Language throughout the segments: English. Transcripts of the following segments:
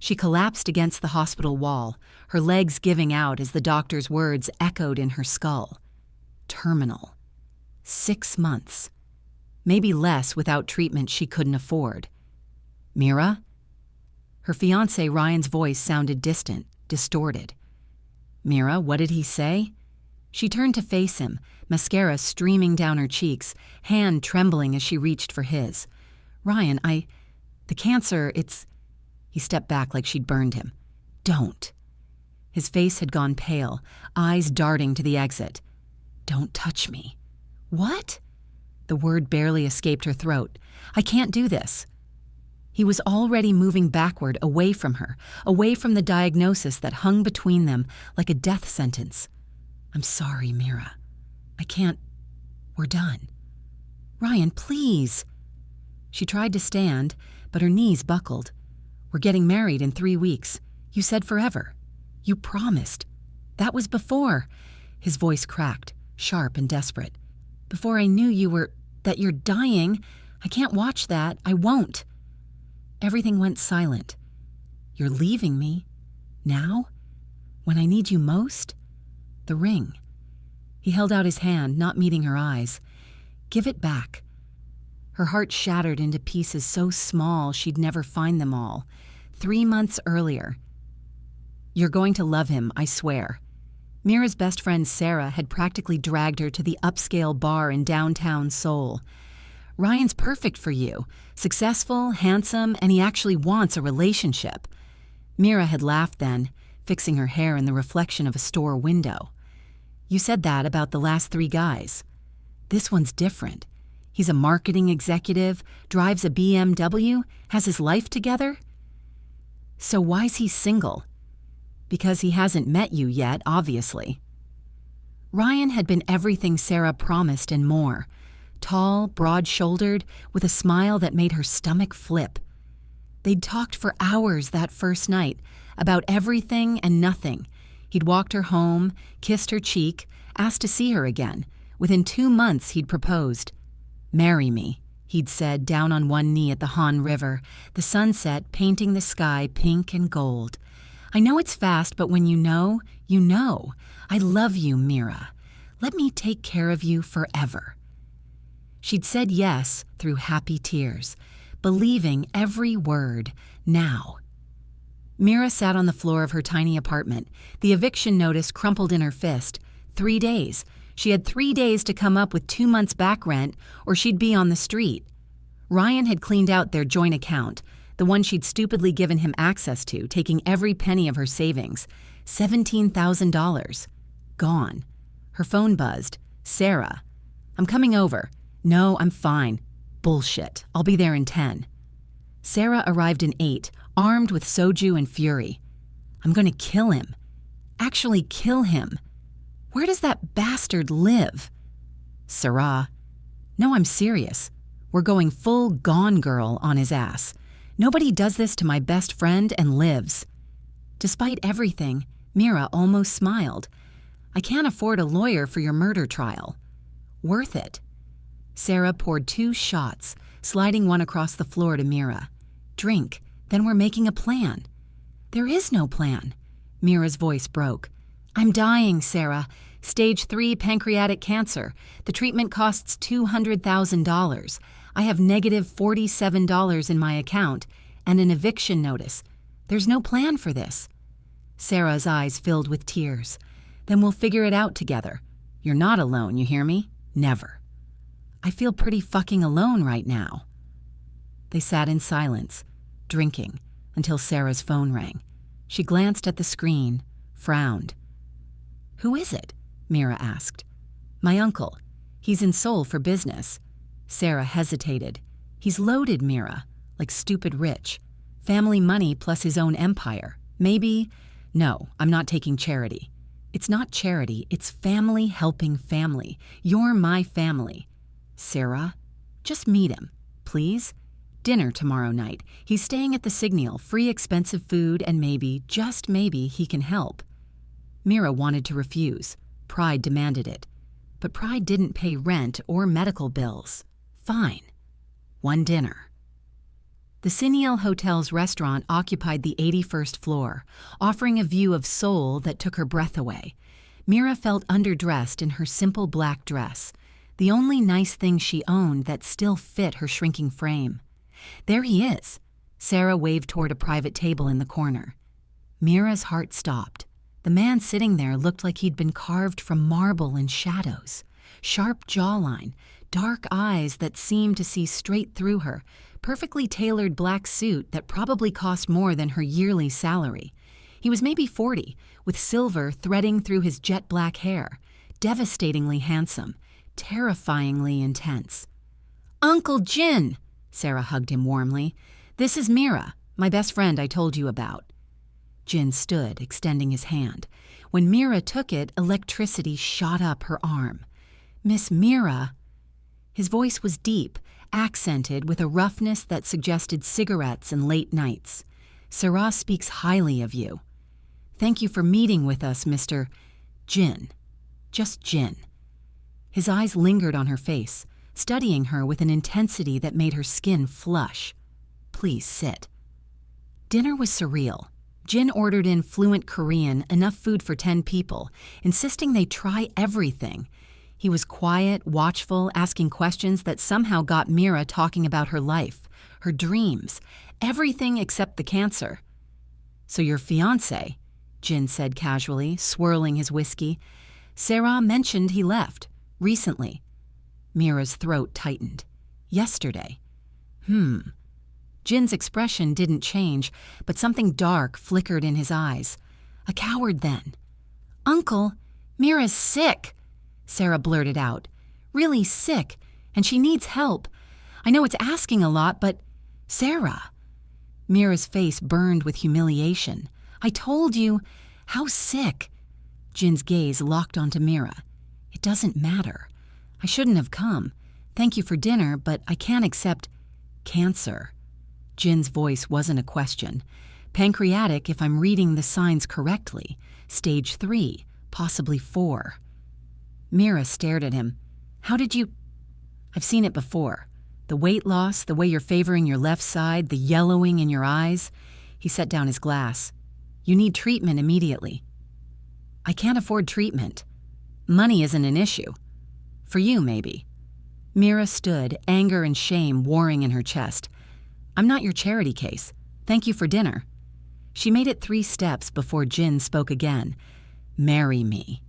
She collapsed against the hospital wall, her legs giving out as the doctor's words echoed in her skull. Terminal. 6 months. Maybe less without treatment she couldn't afford. Mira? Her fiancé Ryan's voice sounded distant, distorted. Mira, what did he say? She turned to face him, mascara streaming down her cheeks, hand trembling as she reached for his. Ryan, the cancer, it's... He stepped back like she'd burned him. Don't. His face had gone pale, eyes darting to the exit. Don't touch me. What? The word barely escaped her throat. I can't do this. He was already moving backward, away from her, away from the diagnosis that hung between them like a death sentence. I'm sorry, Mira. I can't. We're done. Ryan, please. She tried to stand, but her knees buckled. We're getting married in 3 weeks. You said forever. You promised. That was before. His voice cracked, sharp and desperate. Before I knew that you're dying. I can't watch that. I won't. Everything went silent. You're leaving me? Now? When I need you most? The ring. He held out his hand, not meeting her eyes. Give it back. Her heart shattered into pieces so small she'd never find them all. 3 months earlier. You're going to love him, I swear. Mira's best friend Sarah had practically dragged her to the upscale bar in downtown Seoul. Ryan's perfect for you. Successful, handsome, and he actually wants a relationship. Mira had laughed then, fixing her hair in the reflection of a store window. You said that about the last 3 guys. This one's different. He's a marketing executive, drives a BMW, has his life together. So why's he single? Because he hasn't met you yet, obviously. Ryan had been everything Sarah promised and more. Tall, broad-shouldered, with a smile that made her stomach flip. They'd talked for hours that first night, about everything and nothing. He'd walked her home, kissed her cheek, asked to see her again. Within 2 months, he'd proposed. Marry me, he'd said, down on one knee at the Han River, the sunset painting the sky pink and gold. I know it's fast, but when you know, you know. I love you, Mira. Let me take care of you forever. She'd said yes through happy tears, believing every word, now. Mira sat on the floor of her tiny apartment, the eviction notice crumpled in her fist. 3 days. She had 3 days to come up with 2 months' back rent, or she'd be on the street. Ryan had cleaned out their joint account, the one she'd stupidly given him access to, taking every penny of her savings. $17,000. Gone. Her phone buzzed. Sarah. I'm coming over. No, I'm fine. Bullshit. I'll be there in 10. Sarah arrived in 8, armed with soju and fury. I'm going to kill him. Actually kill him. Where does that bastard live? Sarah. No, I'm serious. We're going full Gone Girl on his ass. Nobody does this to my best friend and lives. Despite everything, Mira almost smiled. I can't afford a lawyer for your murder trial. Worth it. Sarah poured 2 shots, sliding one across the floor to Mira. Drink, then we're making a plan. There is no plan. Mira's voice broke. I'm dying, Sarah. Stage 3 pancreatic cancer. The treatment costs $200,000. I have negative $47 in my account and an eviction notice. There's no plan for this. Sarah's eyes filled with tears. Then we'll figure it out together. You're not alone, you hear me? Never. I feel pretty fucking alone right now. They sat in silence, drinking, until Sarah's phone rang. She glanced at the screen, frowned. Who is it? Mira asked. My uncle. He's in Seoul for business. Sarah hesitated. He's loaded, Mira, like stupid rich. Family money plus his own empire. Maybe... No, I'm not taking charity. It's not charity, it's family helping family. You're my family. Sarah, just meet him, please. Dinner tomorrow night. He's staying at the Signal, free expensive food, and maybe, just maybe, he can help. Mira wanted to refuse. Pride demanded it. But pride didn't pay rent or medical bills. Fine. One dinner. The Cineal Hotel's restaurant occupied the 81st floor, offering a view of Seoul that took her breath away. Mira felt underdressed in her simple black dress, the only nice thing she owned that still fit her shrinking frame. "There he is." Sarah waved toward a private table in the corner. Mira's heart stopped. The man sitting there looked like he'd been carved from marble and shadows. Sharp jawline, dark eyes that seemed to see straight through her, perfectly tailored black suit that probably cost more than her yearly salary. He was maybe 40, with silver threading through his jet black hair, devastatingly handsome, terrifyingly intense. "Uncle Jin!" Sarah hugged him warmly. "This is Mira, my best friend I told you about." Jin stood, extending his hand. When Mira took it, electricity shot up her arm. "Miss Mira." His voice was deep, accented with a roughness that suggested cigarettes and late nights. "Sarah speaks highly of you. Thank you for meeting with us, Mr. Jin. Just Jin." His eyes lingered on her face, studying her with an intensity that made her skin flush. "Please sit." Dinner was surreal. Jin ordered in fluent Korean, enough food for 10 people, insisting they try everything. He was quiet, watchful, asking questions that somehow got Mira talking about her life, her dreams, everything except the cancer. "So your fiance," Jin said casually, swirling his whiskey. "Sarah mentioned he left. Recently." Mira's throat tightened. "Yesterday." Jin's expression didn't change, but something dark flickered in his eyes. "A coward, then." "Uncle, Mira's sick," Sarah blurted out. "Really sick, and she needs help. I know it's asking a lot, but Sarah." Mira's face burned with humiliation. "I told you. How sick?" Jin's gaze locked onto Mira. "It doesn't matter. I shouldn't have come. Thank you for dinner, but I can't accept cancer." Jin's voice wasn't a question. "Pancreatic, if I'm reading the signs correctly. Stage 3, possibly 4. Mira stared at him. "How did you—" "I've seen it before. The weight loss, the way you're favoring your left side, the yellowing in your eyes." He set down his glass. "You need treatment immediately." "I can't afford treatment. Money isn't an issue. For you, maybe." Mira stood, anger and shame warring in her chest. "I'm not your charity case. Thank you for dinner." She made it 3 steps before Jin spoke again. "Marry me."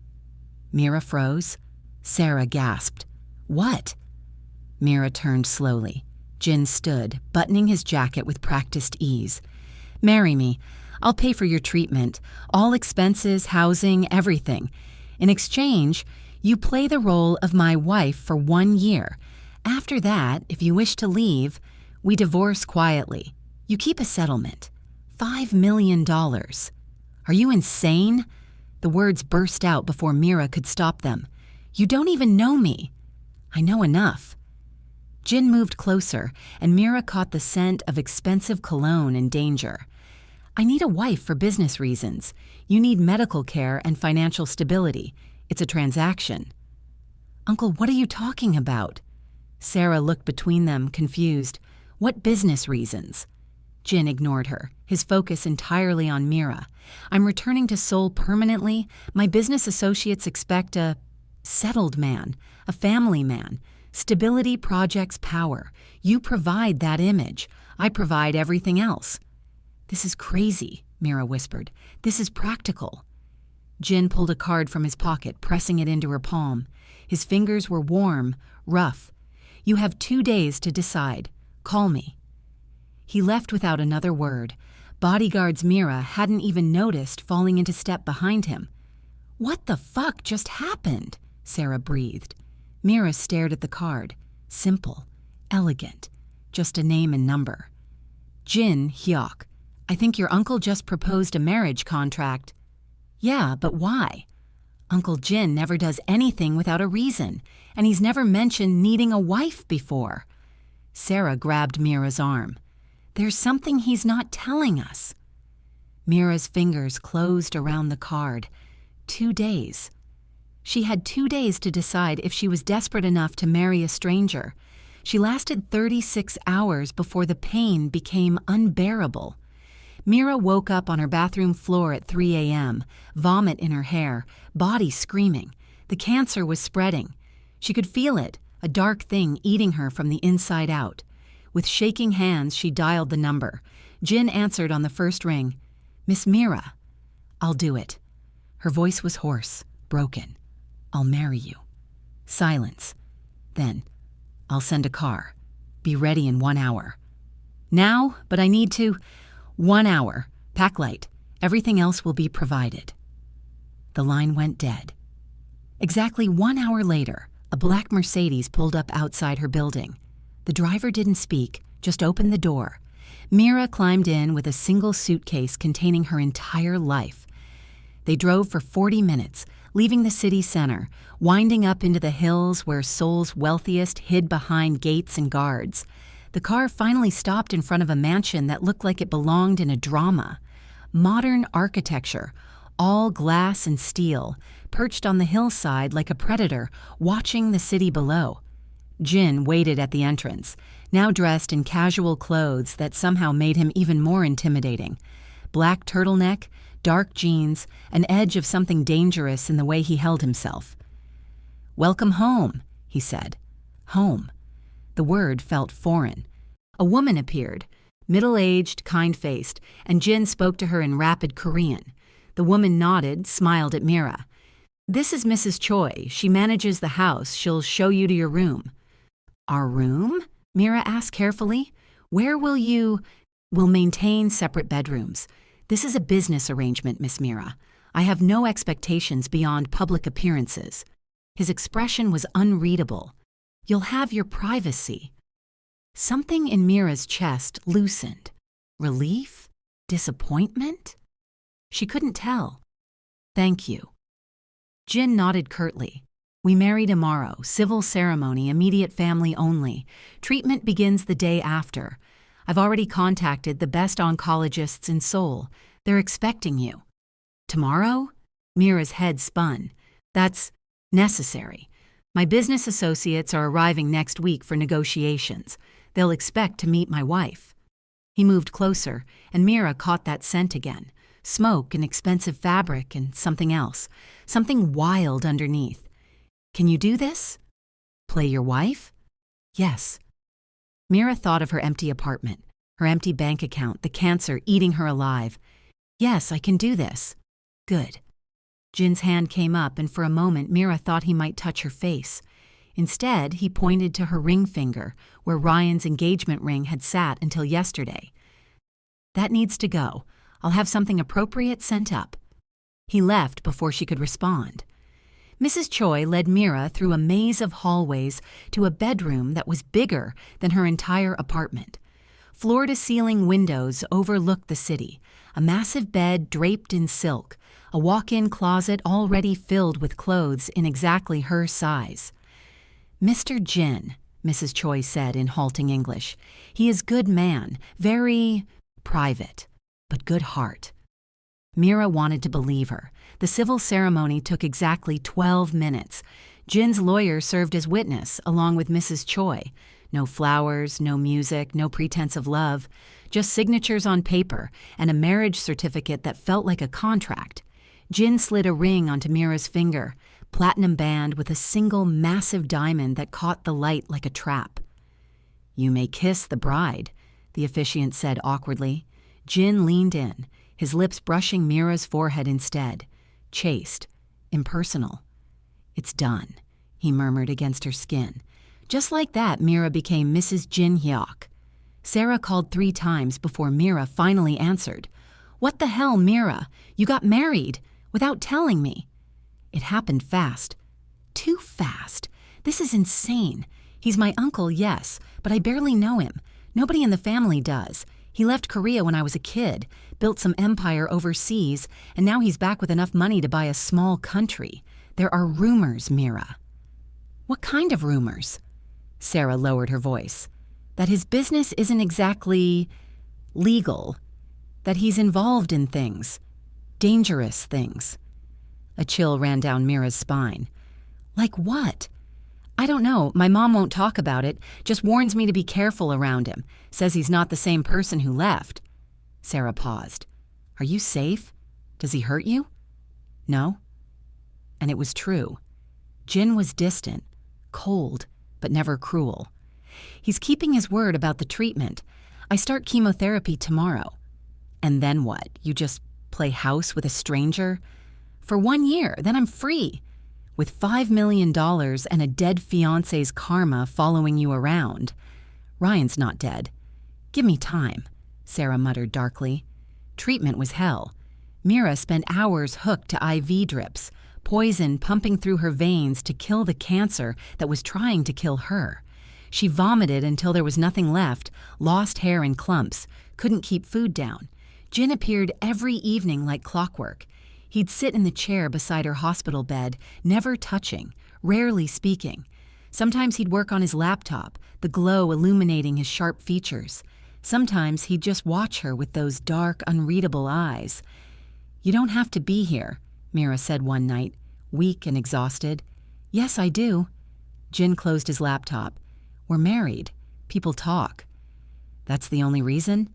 Mira froze. Sarah gasped. "What?" Mira turned slowly. Jin stood, buttoning his jacket with practiced ease. "Marry me. I'll pay for your treatment. All expenses, housing, everything. In exchange, you play the role of my wife for 1 year. After that, if you wish to leave, we divorce quietly. You keep a settlement. $5 million. Are you insane?" The words burst out before Mira could stop them. "You don't even know me." "I know enough." Jin moved closer, and Mira caught the scent of expensive cologne and danger. "I need a wife for business reasons. You need medical care and financial stability. It's a transaction." "Uncle, what are you talking about?" Sarah looked between them, confused. "What business reasons?" Jin ignored her, his focus entirely on Mira. "I'm returning to Seoul permanently. My business associates expect a settled man, a family man. Stability, projects, power. You provide that image. I provide everything else." "This is crazy," Mira whispered. "This is practical." Jin pulled a card from his pocket, pressing it into her palm. His fingers were warm, rough. "You have 2 days to decide. Call me." He left without another word. Bodyguards Mira hadn't even noticed falling into step behind him. "What the fuck just happened?" Sarah breathed. Mira stared at the card. Simple, elegant, just a name and number. "Jin Hyuk. I think your uncle just proposed a marriage contract." "Yeah, but why?" "Uncle Jin never does anything without a reason, and he's never mentioned needing a wife before." Sarah grabbed Mira's arm. "There's something he's not telling us." Mira's fingers closed around the card. 2 days. She had 2 days to decide if she was desperate enough to marry a stranger. She lasted 36 hours before the pain became unbearable. Mira woke up on her bathroom floor at 3 a.m., vomit in her hair, body screaming. The cancer was spreading. She could feel it, a dark thing eating her from the inside out. With shaking hands, she dialed the number. Jin answered on the first ring. "Miss Mira." "I'll do it." Her voice was hoarse, broken. "I'll marry you." Silence. Then, "I'll send a car. Be ready in 1 hour." "Now, but I need to—" "1 hour. Pack light. Everything else will be provided." The line went dead. Exactly 1 hour later, a black Mercedes pulled up outside her building. The driver didn't speak, just opened the door. Mira climbed in with a single suitcase containing her entire life. They drove for 40 minutes, leaving the city center, winding up into the hills where Seoul's wealthiest hid behind gates and guards. The car finally stopped in front of a mansion that looked like it belonged in a drama. Modern architecture, all glass and steel, perched on the hillside like a predator, watching the city below. Jin waited at the entrance, now dressed in casual clothes that somehow made him even more intimidating. Black turtleneck, dark jeans, an edge of something dangerous in the way he held himself. "Welcome home," he said. Home. The word felt foreign. A woman appeared, middle-aged, kind-faced, and Jin spoke to her in rapid Korean. The woman nodded, smiled at Mira. "This is Mrs. Choi. She manages the house. She'll show you to your room." "Our room?" Mira asked carefully. "Where will you—" "We'll maintain separate bedrooms. This is a business arrangement, Miss Mira. I have no expectations beyond public appearances." His expression was unreadable. "You'll have your privacy." Something in Mira's chest loosened. Relief? Disappointment? She couldn't tell. "Thank you." Jin nodded curtly. "We marry tomorrow. Civil ceremony, immediate family only. Treatment begins the day after. I've already contacted the best oncologists in Seoul. They're expecting you." "Tomorrow?" Mira's head spun. "That's necessary. My business associates are arriving next week for negotiations. They'll expect to meet my wife." He moved closer, and Mira caught that scent again. Smoke and expensive fabric and something else. Something wild underneath. "Can you do this?" "Play your wife?" "Yes." Mira thought of her empty apartment, her empty bank account, the cancer eating her alive. "Yes, I can do this." "Good." Jin's hand came up, and for a moment Mira thought he might touch her face. Instead, he pointed to her ring finger, where Ryan's engagement ring had sat until yesterday. "That needs to go. I'll have something appropriate sent up." He left before she could respond. Mrs. Choi led Mira through a maze of hallways to a bedroom that was bigger than her entire apartment. Floor-to-ceiling windows overlooked the city, a massive bed draped in silk, a walk-in closet already filled with clothes in exactly her size. "Mr. Jin," Mrs. Choi said in halting English. "He is good man, very private, but good heart." Mira wanted to believe her. The civil ceremony took exactly 12 minutes. Jin's lawyer served as witness, along with Mrs. Choi. No flowers, no music, no pretense of love, just signatures on paper and a marriage certificate that felt like a contract. Jin slid a ring onto Mira's finger, platinum band with a single massive diamond that caught the light like a trap. "You may kiss the bride," the officiant said awkwardly. Jin leaned in, his lips brushing Mira's forehead instead. Chaste, impersonal. "It's done," he murmured against her skin. Just like that, Mira became Mrs. Jin Hyok. Sarah called 3 times before Mira finally answered. "What the hell, Mira? You got married without telling me." "It happened fast." "Too fast. This is insane. He's my uncle, yes, but I barely know him. Nobody in the family does. He left Korea when I was a kid, built some empire overseas, and now he's back with enough money to buy a small country. There are rumors, Mira." "What kind of rumors?" Sarah lowered her voice. "That his business isn't exactly legal. That he's involved in things. Dangerous things." A chill ran down Mira's spine. "Like what?" I don't know. My mom won't talk about it, just warns me to be careful around him. Says he's not the same person who left. Sarah paused. Are you safe? Does he hurt you? No. And it was true. Jin was distant, cold, but never cruel. He's keeping his word about the treatment. I start chemotherapy tomorrow. And then what? You just play house with a stranger? For 1 year, then I'm free. With $5 million and a dead fiance's karma following you around. Ryan's not dead. Give me time, Sarah muttered darkly. Treatment was hell. Mira spent hours hooked to IV drips, poison pumping through her veins to kill the cancer that was trying to kill her. She vomited until there was nothing left, lost hair in clumps, couldn't keep food down. Jin appeared every evening like clockwork. He'd sit in the chair beside her hospital bed, never touching, rarely speaking. Sometimes he'd work on his laptop, the glow illuminating his sharp features. Sometimes he'd just watch her with those dark, unreadable eyes. You don't have to be here, Mira said one night, weak and exhausted. Yes, I do. Jin closed his laptop. We're married. People talk. That's the only reason?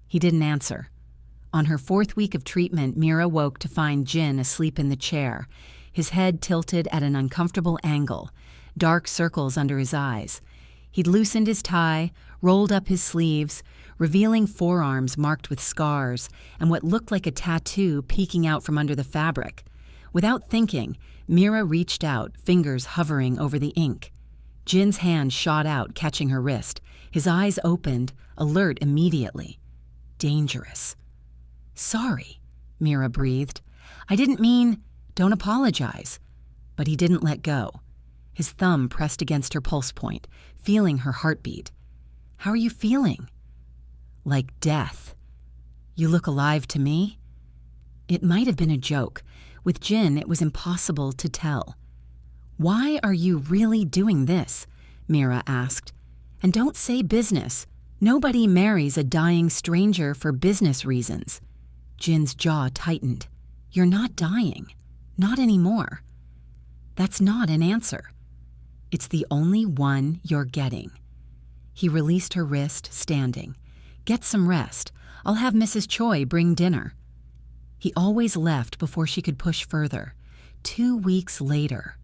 He didn't answer. On her 4th week of treatment, Mira woke to find Jin asleep in the chair, his head tilted at an uncomfortable angle, dark circles under his eyes. He'd loosened his tie, rolled up his sleeves, revealing forearms marked with scars and what looked like a tattoo peeking out from under the fabric. Without thinking, Mira reached out, fingers hovering over the ink. Jin's hand shot out, catching her wrist. His eyes opened, alert immediately. Dangerous. Sorry, Mira breathed. I didn't mean, don't apologize. But he didn't let go. His thumb pressed against her pulse point, feeling her heartbeat. How are you feeling? Like death. You look alive to me? It might have been a joke. With Jin, it was impossible to tell. Why are you really doing this? Mira asked. And don't say business. Nobody marries a dying stranger for business reasons. Jin's jaw tightened. You're not dying. Not anymore. That's not an answer. It's the only one you're getting. He released her wrist, standing. Get some rest. I'll have Mrs. Choi bring dinner. He always left before she could push further. 2 weeks later.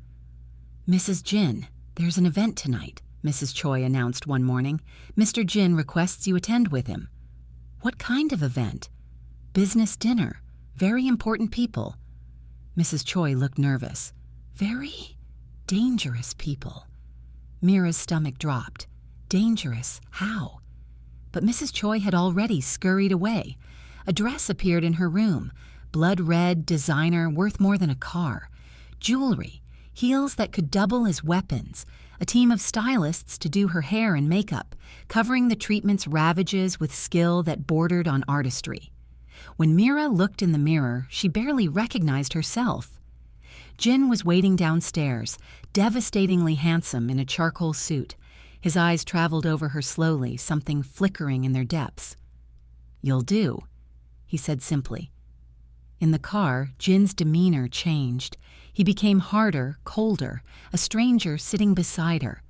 Mrs. Jin, there's an event tonight, Mrs. Choi announced one morning. Mr. Jin requests you attend with him. What kind of event? Business dinner. Very important people. Mrs. Choi looked nervous. Very dangerous people. Mira's stomach dropped. Dangerous? How? But Mrs. Choi had already scurried away. A dress appeared in her room. Blood red, designer, worth more than a car. Jewelry. Heels that could double as weapons. A team of stylists to do her hair and makeup, covering the treatment's ravages with skill that bordered on artistry. When Mira looked in the mirror, she barely recognized herself. Jin was waiting downstairs, devastatingly handsome in a charcoal suit. His eyes traveled over her slowly, something flickering in their depths. You'll do, he said simply. In the car, Jin's demeanor changed. He became harder, colder, a stranger sitting beside her.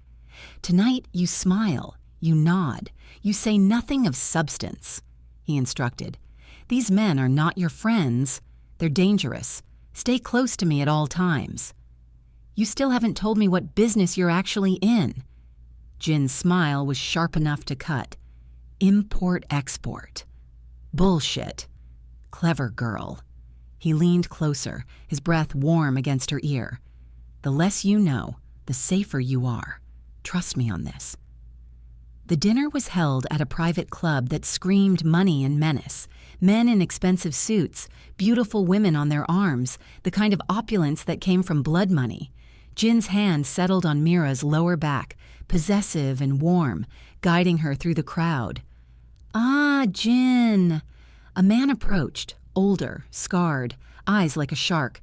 Tonight, you smile, you nod, you say nothing of substance, he instructed. These men are not your friends. They're dangerous. Stay close to me at all times. You still haven't told me what business you're actually in. Jin's smile was sharp enough to cut. Import-export. Bullshit. Clever girl. He leaned closer, his breath warm against her ear. The less you know, the safer you are. Trust me on this. The dinner was held at a private club that screamed money and menace. Men in expensive suits, beautiful women on their arms, the kind of opulence that came from blood money. Jin's hand settled on Mira's lower back, possessive and warm, guiding her through the crowd. Ah, Jin. A man approached, older, scarred, eyes like a shark.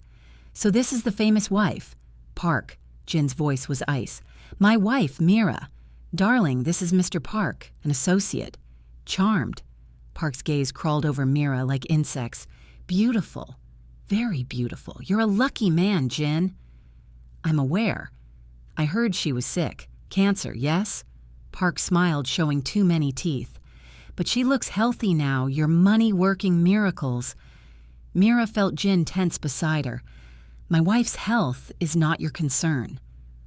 So this is the famous wife. Park. Jin's voice was ice. My wife, Mira. Darling, this is Mr. Park, an associate. Charmed. Park's gaze crawled over Mira like insects. Beautiful. Very beautiful. You're a lucky man, Jin. I'm aware. I heard she was sick. Cancer, yes? Park smiled, showing too many teeth. But she looks healthy now, your money-working miracles. Mira felt Jin tense beside her. My wife's health is not your concern.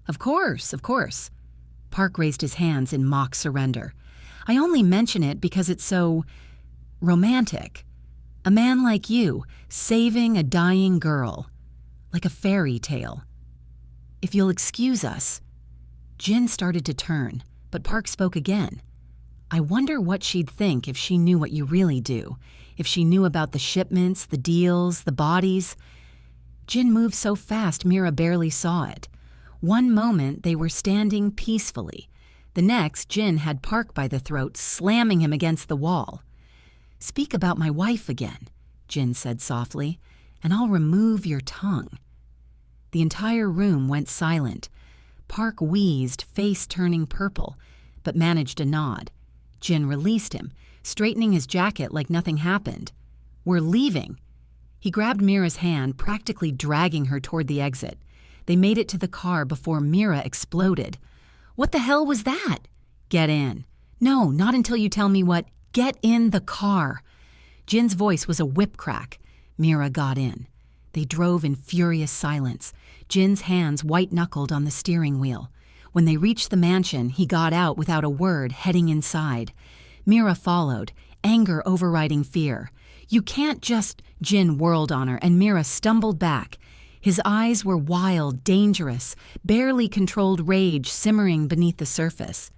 Of course, of course. Park raised his hands in mock surrender. I only mention it because it's so romantic. A man like you, saving a dying girl. Like a fairy tale. If you'll excuse us. Jin started to turn, but Park spoke again. I wonder what she'd think if she knew what you really do, if she knew about the shipments, the deals, the bodies. Jin moved so fast Mira barely saw it. One moment they were standing peacefully. The next, Jin had Park by the throat, slamming him against the wall. Speak about my wife again, Jin said softly, and I'll remove your tongue. The entire room went silent. Park wheezed, face turning purple, but managed a nod. Jin released him, straightening his jacket like nothing happened. We're leaving. He grabbed Mira's hand, practically dragging her toward the exit. They made it to the car before Mira exploded. What the hell was that? Get in. No, not until you tell me what. Get in the car. Jin's voice was a whip crack. Mira got in. They drove in furious silence, Jin's hands white-knuckled on the steering wheel. When they reached the mansion, he got out without a word, heading inside. Mira followed, anger overriding fear. You can't just... Jin whirled on her, and Mira stumbled back. His eyes were wild, dangerous, barely controlled rage simmering beneath the surface.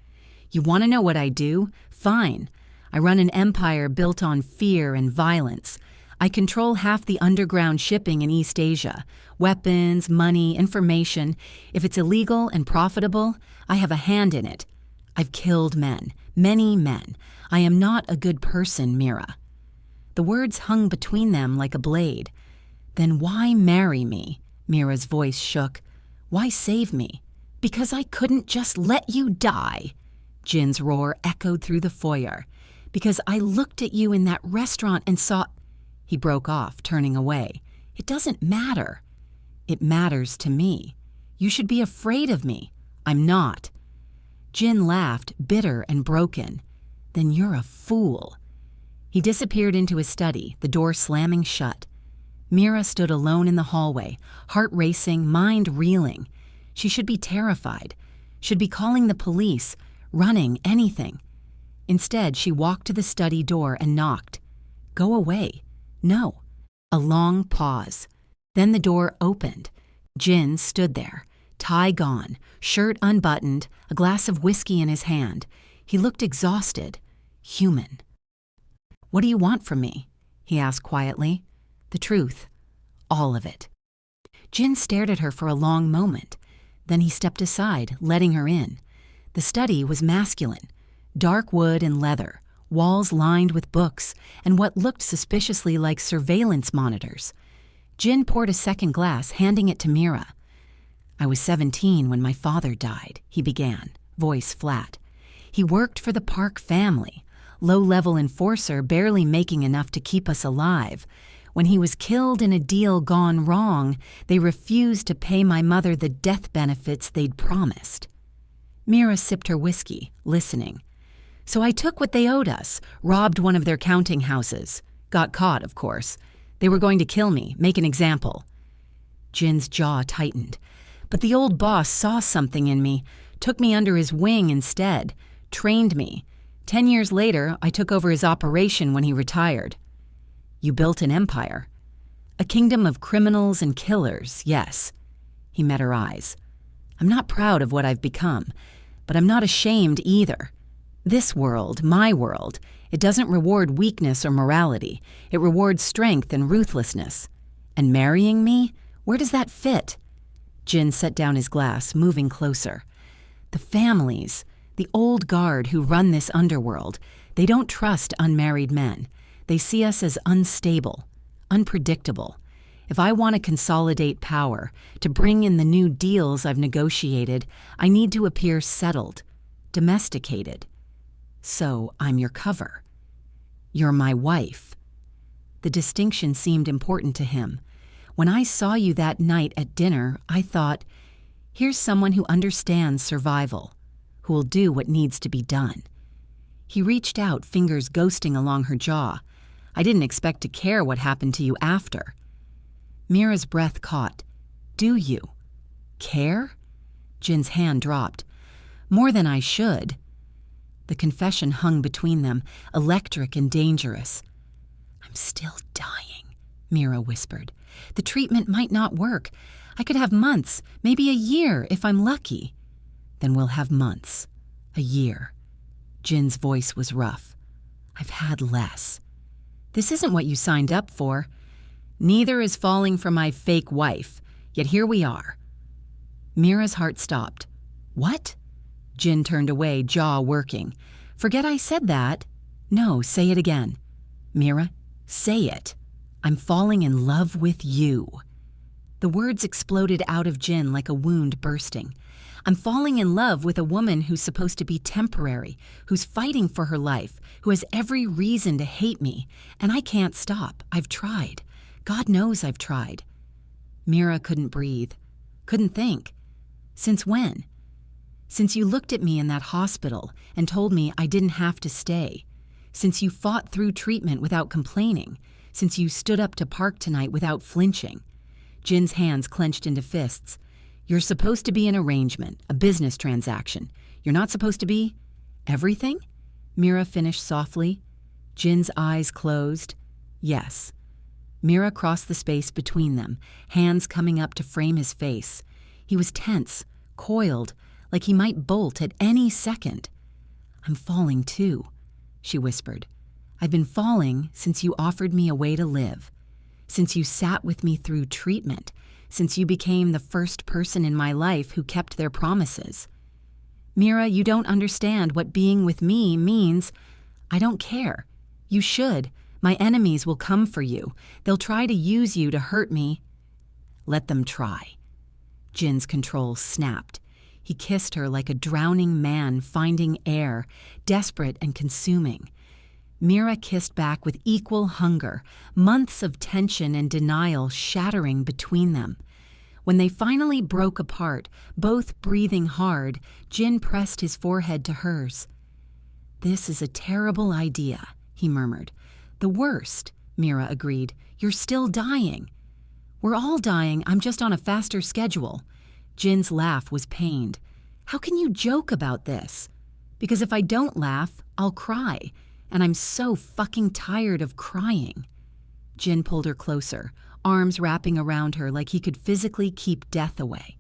You want to know what I do? Fine. I run an empire built on fear and violence. I control half the underground shipping in East Asia. Weapons, money, information. If it's illegal and profitable, I have a hand in it. I've killed men, many men. I am not a good person, Mira. The words hung between them like a blade. Then why marry me? Mira's voice shook. Why save me? Because I couldn't just let you die. Jin's roar echoed through the foyer. Because I looked at you in that restaurant and saw... He broke off, turning away. It doesn't matter. It matters to me. You should be afraid of me. I'm not. Jin laughed, bitter and broken. Then you're a fool. He disappeared into his study, the door slamming shut. Mira stood alone in the hallway, heart racing, mind reeling. She should be terrified, should be calling the police, running, anything. Instead, she walked to the study door and knocked. Go away. No. A long pause. Then the door opened. Jin stood there, tie gone, shirt unbuttoned, a glass of whiskey in his hand. He looked exhausted, human. What do you want from me? He asked quietly. The truth. All of it. Jin stared at her for a long moment. Then he stepped aside, letting her in. The study was masculine. Dark wood and leather, walls lined with books, and what looked suspiciously like surveillance monitors. Jin poured a second glass, handing it to Mira. I was 17 when my father died, he began, voice flat. He worked for the Park family, low-level enforcer barely making enough to keep us alive. When he was killed in a deal gone wrong, they refused to pay my mother the death benefits they'd promised. Mira sipped her whiskey, listening. So I took what they owed us, robbed one of their counting houses. Got caught, of course. They were going to kill me, make an example. Jin's jaw tightened. But the old boss saw something in me, took me under his wing instead, trained me. 10 years later, I took over his operation when he retired. You built an empire. A kingdom of criminals and killers, yes. He met her eyes. I'm not proud of what I've become, but I'm not ashamed either. This world, my world, it doesn't reward weakness or morality. It rewards strength and ruthlessness. And marrying me? Where does that fit? Jin set down his glass, moving closer. The families, the old guard who run this underworld, they don't trust unmarried men. They see us as unstable, unpredictable. If I want to consolidate power, to bring in the new deals I've negotiated, I need to appear settled, domesticated. So I'm your cover. You're my wife. The distinction seemed important to him. When I saw you that night at dinner, I thought, Here's someone who understands survival, who will do what needs to be done. He reached out, fingers ghosting along her jaw. I didn't expect to care what happened to you after. Mira's breath caught. Do you? Care? Jin's hand dropped. More than I should. The confession hung between them, electric and dangerous. I'm still dying, Mira whispered. The treatment might not work. I could have months, maybe a year if I'm lucky. Then we'll have months. A year. Jin's voice was rough. I've had less. This isn't what you signed up for. Neither is falling for my fake wife, yet here we are. Mira's heart stopped. What? Jin turned away, jaw working. Forget I said that. No, say it again. Mira, say it. I'm falling in love with you. The words exploded out of Jin like a wound bursting. I'm falling in love with a woman who's supposed to be temporary, who's fighting for her life, who has every reason to hate me, and I can't stop. I've tried. God knows I've tried. Mira couldn't breathe, couldn't think. Since when? Since you looked at me in that hospital and told me I didn't have to stay. Since you fought through treatment without complaining. Since you stood up to Park tonight without flinching. Jin's hands clenched into fists. You're supposed to be an arrangement, a business transaction. You're not supposed to be everything? Mira finished softly. Jin's eyes closed. Yes. Mira crossed the space between them, hands coming up to frame his face. He was tense, coiled, like he might bolt at any second. I'm falling too, she whispered. I've been falling since you offered me a way to live, since you sat with me through treatment, since you became the first person in my life who kept their promises. Mira, you don't understand what being with me means. I don't care. You should. My enemies will come for you. They'll try to use you to hurt me. Let them try. Jin's control snapped. He kissed her like a drowning man finding air, desperate and consuming. Mira kissed back with equal hunger, months of tension and denial shattering between them. When they finally broke apart, both breathing hard, Jin pressed his forehead to hers. This is a terrible idea, he murmured. The worst, Mira agreed. You're still dying. We're all dying, I'm just on a faster schedule. Jin's laugh was pained. How can you joke about this? Because if I don't laugh, I'll cry. And I'm so fucking tired of crying. Jin pulled her closer, arms wrapping around her like he could physically keep death away.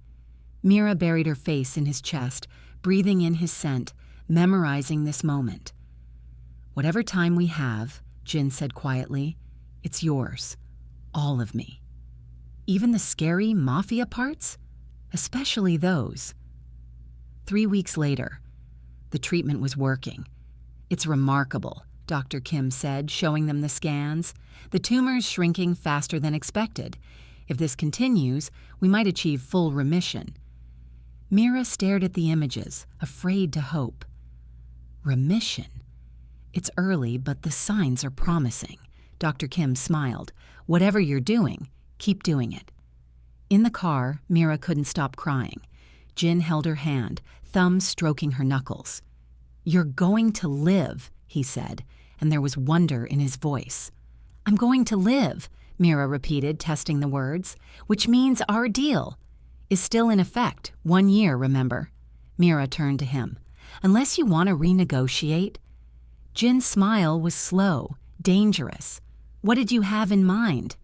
Mira buried her face in his chest, breathing in his scent, memorizing this moment. Whatever time we have, Jin said quietly, it's yours. All of me. Even the scary Mafia parts? Especially those. 3 weeks later, the treatment was working. It's remarkable, Dr. Kim said, showing them the scans. The tumor's shrinking faster than expected. If this continues, we might achieve full remission. Mira stared at the images, afraid to hope. Remission? It's early, but the signs are promising. Dr. Kim smiled. Whatever you're doing, keep doing it. In the car, Mira couldn't stop crying. Jin held her hand, thumbs stroking her knuckles. You're going to live, he said, and there was wonder in his voice. I'm going to live, Mira repeated, testing the words, which means our deal is still in effect. 1 year, remember? Mira turned to him. Unless you want to renegotiate? Jin's smile was slow, dangerous. What did you have in mind?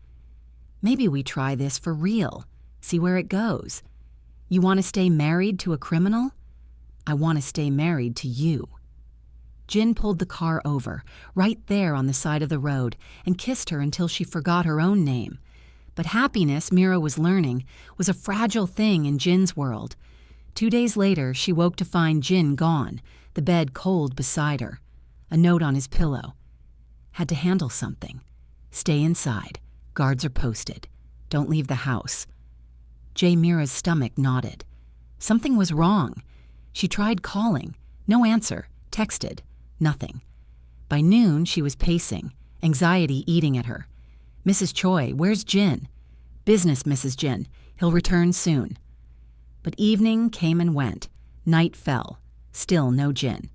Maybe we try this for real, see where it goes. You want to stay married to a criminal? I want to stay married to you. Jin pulled the car over, right there on the side of the road, and kissed her until she forgot her own name. But happiness, Mira was learning, was a fragile thing in Jin's world. 2 days later, she woke to find Jin gone, the bed cold beside her. A note on his pillow. Had to handle something. Stay inside. Guards are posted. Don't leave the house. Mira's stomach knotted. Something was wrong. She tried calling. No answer. Texted. Nothing. By noon, she was pacing, anxiety eating at her. Mrs. Choi, where's Jin? Business, Mrs. Jin. He'll return soon. But evening came and went. Night fell. Still no Jin.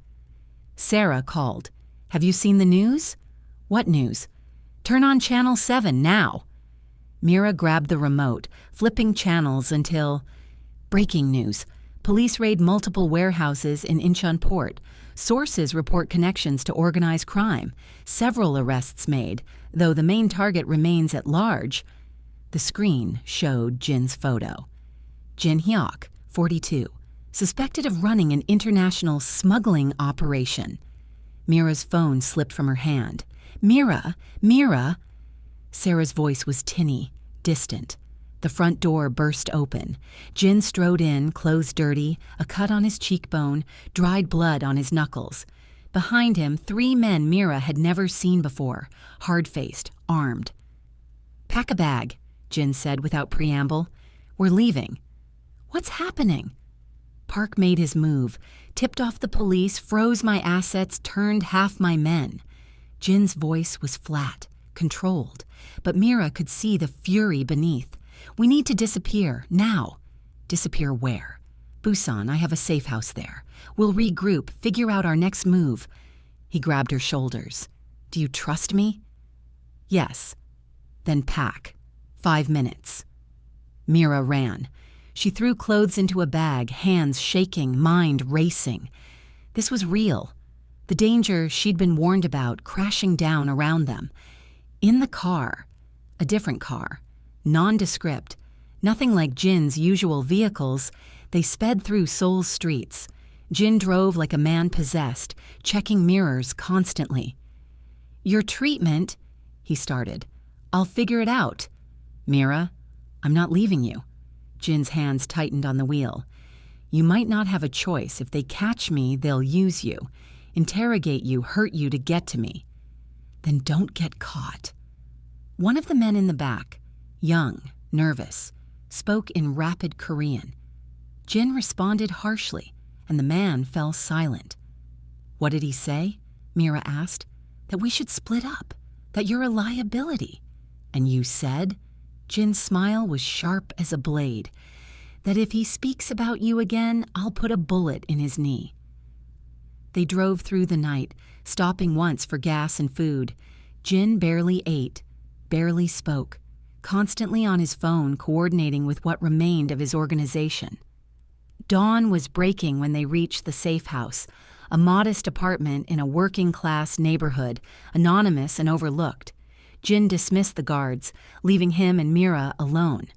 Sarah called. "Have you seen the news?" "What news?" "Turn on Channel 7 now." Mira grabbed the remote, flipping channels until... Breaking news. Police raid multiple warehouses in Incheon Port. Sources report connections to organized crime. Several arrests made, though the main target remains at large. The screen showed Jin's photo. Jin Hyuk, 42, suspected of running an international smuggling operation. Mira's phone slipped from her hand. "Mira! Mira!" Sarah's voice was tinny, distant. The front door burst open. Jin strode in, clothes dirty, a cut on his cheekbone, dried blood on his knuckles. Behind him, 3 men Mira had never seen before, hard-faced, armed. "Pack a bag," Jin said without preamble. "We're leaving." "What's happening?" Park made his move, tipped off the police, froze my assets, turned half my men. Jin's voice was flat, controlled, but Mira could see the fury beneath. "We need to disappear, now." "Disappear where?" "Busan, I have a safe house there. We'll regroup, figure out our next move." He grabbed her shoulders. "Do you trust me?" "Yes." "Then pack. 5 minutes." Mira ran. She threw clothes into a bag, hands shaking, mind racing. This was real. The danger she'd been warned about crashing down around them. In the car, a different car, nondescript, nothing like Jin's usual vehicles, they sped through Seoul's streets. Jin drove like a man possessed, checking mirrors constantly. "Your treatment," he started. "I'll figure it out." "Mira, I'm not leaving you." Jin's hands tightened on the wheel. "You might not have a choice. If they catch me, they'll use you, interrogate you, hurt you to get to me." "Then don't get caught." One of the men in the back, young, nervous, spoke in rapid Korean. Jin responded harshly, and the man fell silent. "What did he say?" Mira asked. "That we should split up, that you're a liability. And you said," Jin's smile was sharp as a blade, "that if he speaks about you again, I'll put a bullet in his knee." They drove through the night, stopping once for gas and food. Jin barely ate, barely spoke, constantly on his phone coordinating with what remained of his organization. Dawn was breaking when they reached the safe house, a modest apartment in a working-class neighborhood, anonymous and overlooked. Jin dismissed the guards, leaving him and Mira alone.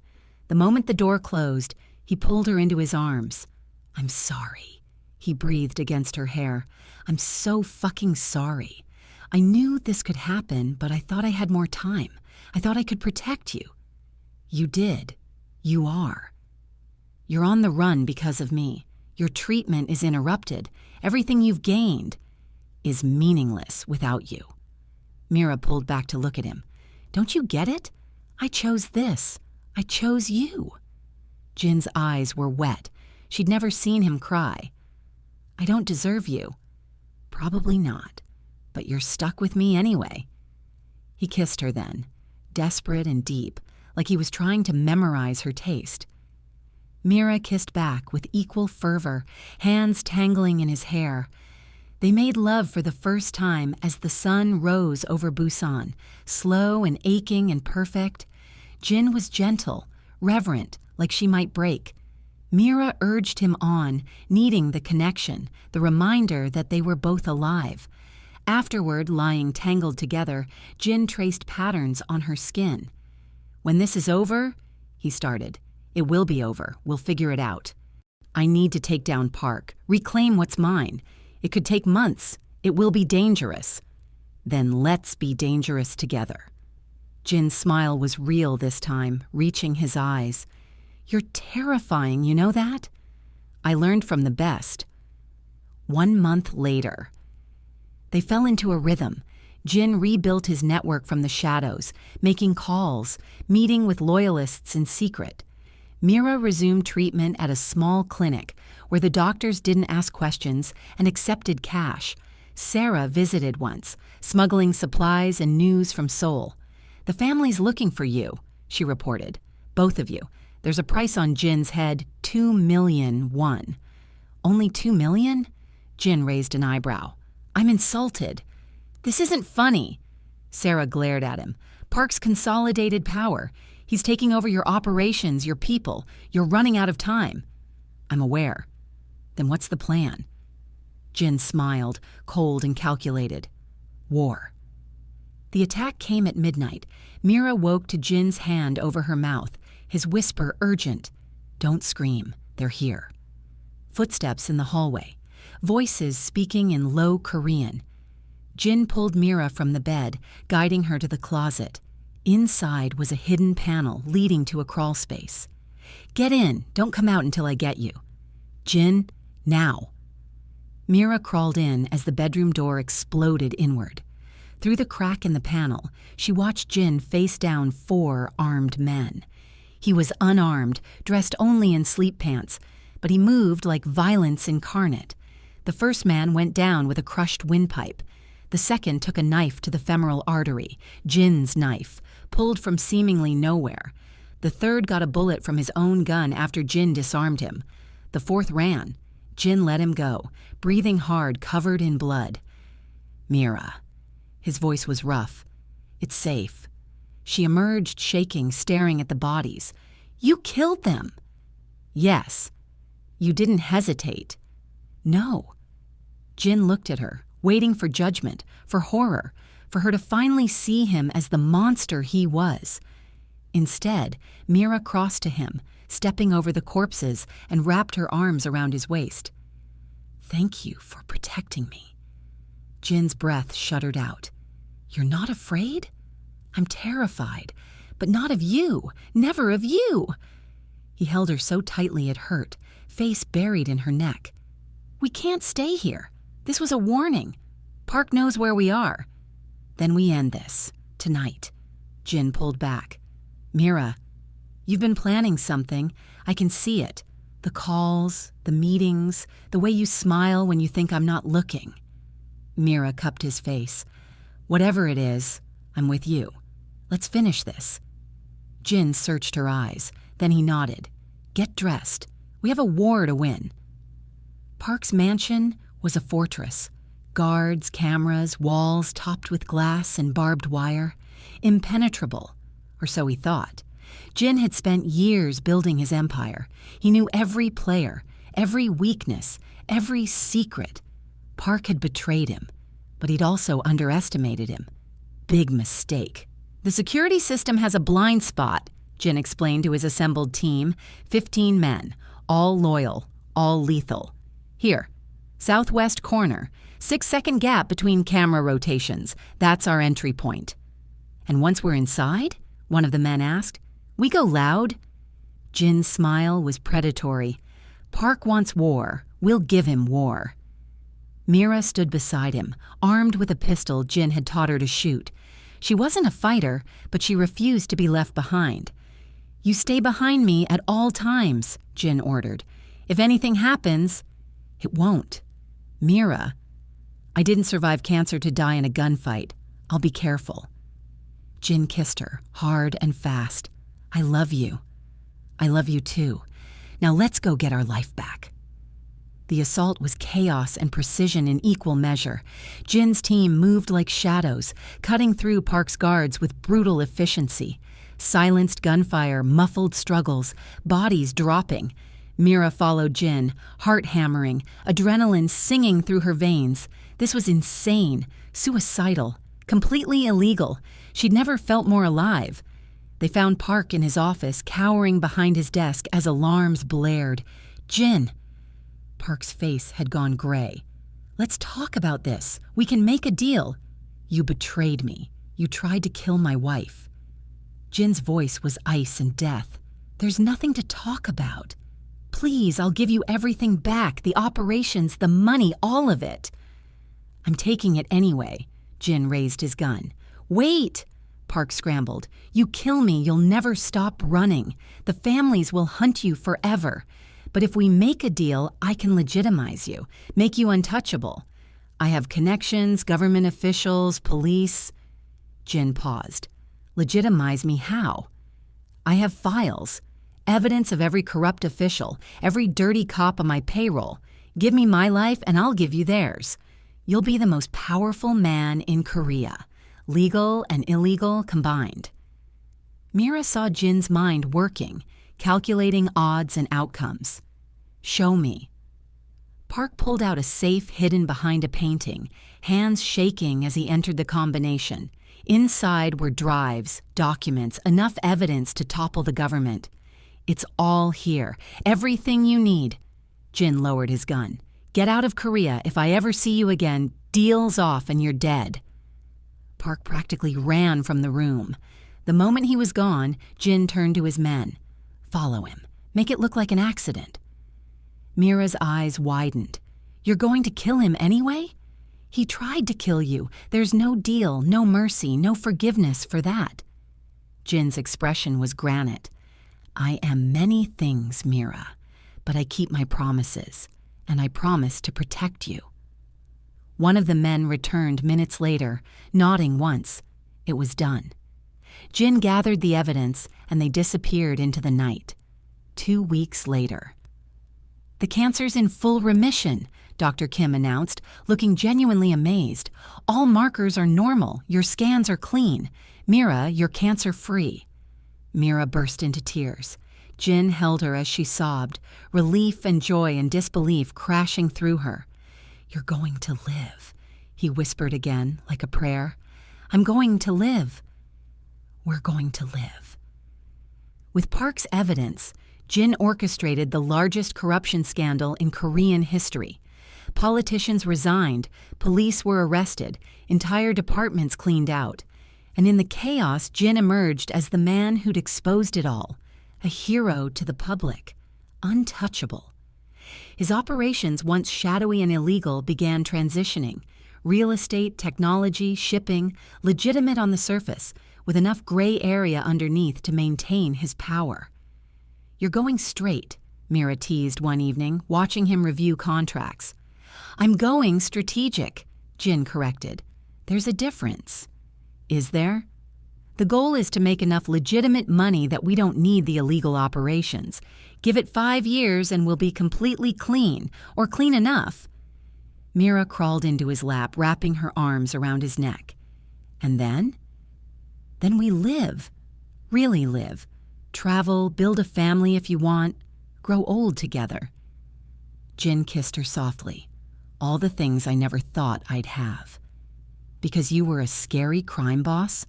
The moment the door closed, he pulled her into his arms. "I'm sorry," he breathed against her hair. "I'm so fucking sorry. I knew this could happen, but I thought I had more time. I thought I could protect you." "You did. You are. You're on the run because of me. Your treatment is interrupted. Everything you've gained is meaningless without you." Mira pulled back to look at him. "Don't you get it? I chose this. I chose you." Jin's eyes were wet. She'd never seen him cry. "I don't deserve you." "Probably not. But you're stuck with me anyway." He kissed her then, desperate and deep, like he was trying to memorize her taste. Mira kissed back with equal fervor, hands tangling in his hair. They made love for the first time as the sun rose over Busan, slow and aching and perfect. Jin was gentle, reverent, like she might break. Mira urged him on, needing the connection, the reminder that they were both alive. Afterward, lying tangled together, Jin traced patterns on her skin. "When this is over," he started. "It will be over. We'll figure it out. I need to take down Park, reclaim what's mine. It could take months. It will be dangerous. Then let's be dangerous together." Jin's smile was real this time, reaching his eyes. "You're terrifying, you know that?" "I learned from the best." 1 month later. They fell into a rhythm. Jin rebuilt his network from the shadows, making calls, meeting with loyalists in secret. Mira resumed treatment at a small clinic where the doctors didn't ask questions and accepted cash. Sarah visited once, smuggling supplies and news from Seoul. "The family's looking for you," she reported. "Both of you. There's a price on Jin's head, 2,000,000 won. Only 2,000,000? Jin raised an eyebrow. I'm insulted. This isn't funny. Sarah glared at him. Park's consolidated power. He's taking over your operations, your people. You're running out of time. I'm aware. Then what's the plan? Jin smiled, cold and calculated. War. The attack came at midnight. Mira woke to Jin's hand over her mouth, his whisper urgent. Don't scream. They're here. Footsteps in the hallway. Voices speaking in low Korean. Jin pulled Mira from the bed, guiding her to the closet. Inside was a hidden panel leading to a crawl space. Get in. Don't come out until I get you. Jin, now. Mira crawled in as the bedroom door exploded inward. Through the crack in the panel, she watched Jin face down 4 armed men. He was unarmed, dressed only in sleep pants, but he moved like violence incarnate. The first man went down with a crushed windpipe. The second took a knife to the femoral artery, Jin's knife, pulled from seemingly nowhere. The third got a bullet from his own gun after Jin disarmed him. The fourth ran. Jin let him go, breathing hard, covered in blood. Mira. His voice was rough. It's safe. She emerged shaking, staring at the bodies. You killed them. Yes. You didn't hesitate. No. Jin looked at her, waiting for judgment, for horror, for her to finally see him as the monster he was. Instead, Mira crossed to him, stepping over the corpses, and wrapped her arms around his waist. Thank you for protecting me. Jin's breath shuddered out. You're not afraid? I'm terrified, but not of you, never of you. He held her so tightly it hurt, face buried in her neck. We can't stay here. This was a warning. Park knows where we are. Then we end this, tonight. Jin pulled back. Mira, you've been planning something. I can see it. The calls, the meetings, the way you smile when you think I'm not looking. Mira cupped his face. Whatever it is, I'm with you. Let's finish this. Jin searched her eyes. Then he nodded. Get dressed. We have a war to win. Park's mansion was a fortress. Guards, cameras, walls topped with glass and barbed wire. Impenetrable, or so he thought. Jin had spent years building his empire. He knew every player, every weakness, every secret. Park had betrayed him, but he'd also underestimated him. Big mistake. The security system has a blind spot, Jin explained to his assembled team. 15 men, all loyal, all lethal. Here, southwest corner, 6-second gap between camera rotations. That's our entry point. And once we're inside, one of the men asked, we go loud? Jin's smile was predatory. Park wants war. We'll give him war. Mira stood beside him, armed with a pistol Jin had taught her to shoot. She wasn't a fighter, but she refused to be left behind. You stay behind me at all times, Jin ordered. If anything happens, it won't. Mira, I didn't survive cancer to die in a gunfight. I'll be careful. Jin kissed her, hard and fast. I love you. I love you too. Now let's go get our life back. The assault was chaos and precision in equal measure. Jin's team moved like shadows, cutting through Park's guards with brutal efficiency. Silenced gunfire, muffled struggles, bodies dropping. Mira followed Jin, heart hammering, adrenaline singing through her veins. This was insane, suicidal, completely illegal. She'd never felt more alive. They found Park in his office, cowering behind his desk as alarms blared. Jin! Park's face had gone gray. Let's talk about this. We can make a deal. You betrayed me. You tried to kill my wife. Jin's voice was ice and death. There's nothing to talk about. Please, I'll give you everything back, the operations, the money, all of it. I'm taking it anyway. Jin raised his gun. Wait! Park scrambled. You kill me, you'll never stop running. The families will hunt you forever. But if we make a deal, I can legitimize you, make you untouchable. I have connections, government officials, police. Jin paused. Legitimize me how? I have files. Evidence of every corrupt official, every dirty cop on my payroll. Give me my life and I'll give you theirs. You'll be the most powerful man in Korea, legal and illegal combined. Mira saw Jin's mind working, calculating odds and outcomes. Show me. Park pulled out a safe hidden behind a painting, hands shaking as he entered the combination. Inside were drives, documents, enough evidence to topple the government. It's all here, everything you need. Jin lowered his gun. Get out of Korea. If I ever see you again, deal's off and you're dead. Park practically ran from the room. The moment he was gone, Jin turned to his men. Follow him. Make it look like an accident. Mira's eyes widened. You're going to kill him anyway? He tried to kill you. There's no deal, no mercy, no forgiveness for that. Jin's expression was granite. I am many things, Mira, but I keep my promises, and I promise to protect you. One of the men returned minutes later, nodding once. It was done. Jin gathered the evidence, and they disappeared into the night. 2 weeks later. The cancer's in full remission, Dr. Kim announced, looking genuinely amazed. All markers are normal. Your scans are clean. Mira, you're cancer-free. Mira burst into tears. Jin held her as she sobbed, relief and joy and disbelief crashing through her. You're going to live, he whispered again, like a prayer. I'm going to live. We're going to live. With Park's evidence, Jin orchestrated the largest corruption scandal in Korean history. Politicians resigned, police were arrested, entire departments cleaned out. And in the chaos, Jin emerged as the man who'd exposed it all, a hero to the public, untouchable. His operations, once shadowy and illegal, began transitioning. Real estate, technology, shipping, legitimate on the surface, with enough gray area underneath to maintain his power. You're going straight, Mira teased one evening, watching him review contracts. I'm going strategic, Jin corrected. There's a difference. Is there? The goal is to make enough legitimate money that we don't need the illegal operations. Give it 5 years and we'll be completely clean, or clean enough. Mira crawled into his lap, wrapping her arms around his neck. And then? Then we live. Really live. Travel, build a family if you want, grow old together. Jin kissed her softly. All the things I never thought I'd have. Because you were a scary crime boss?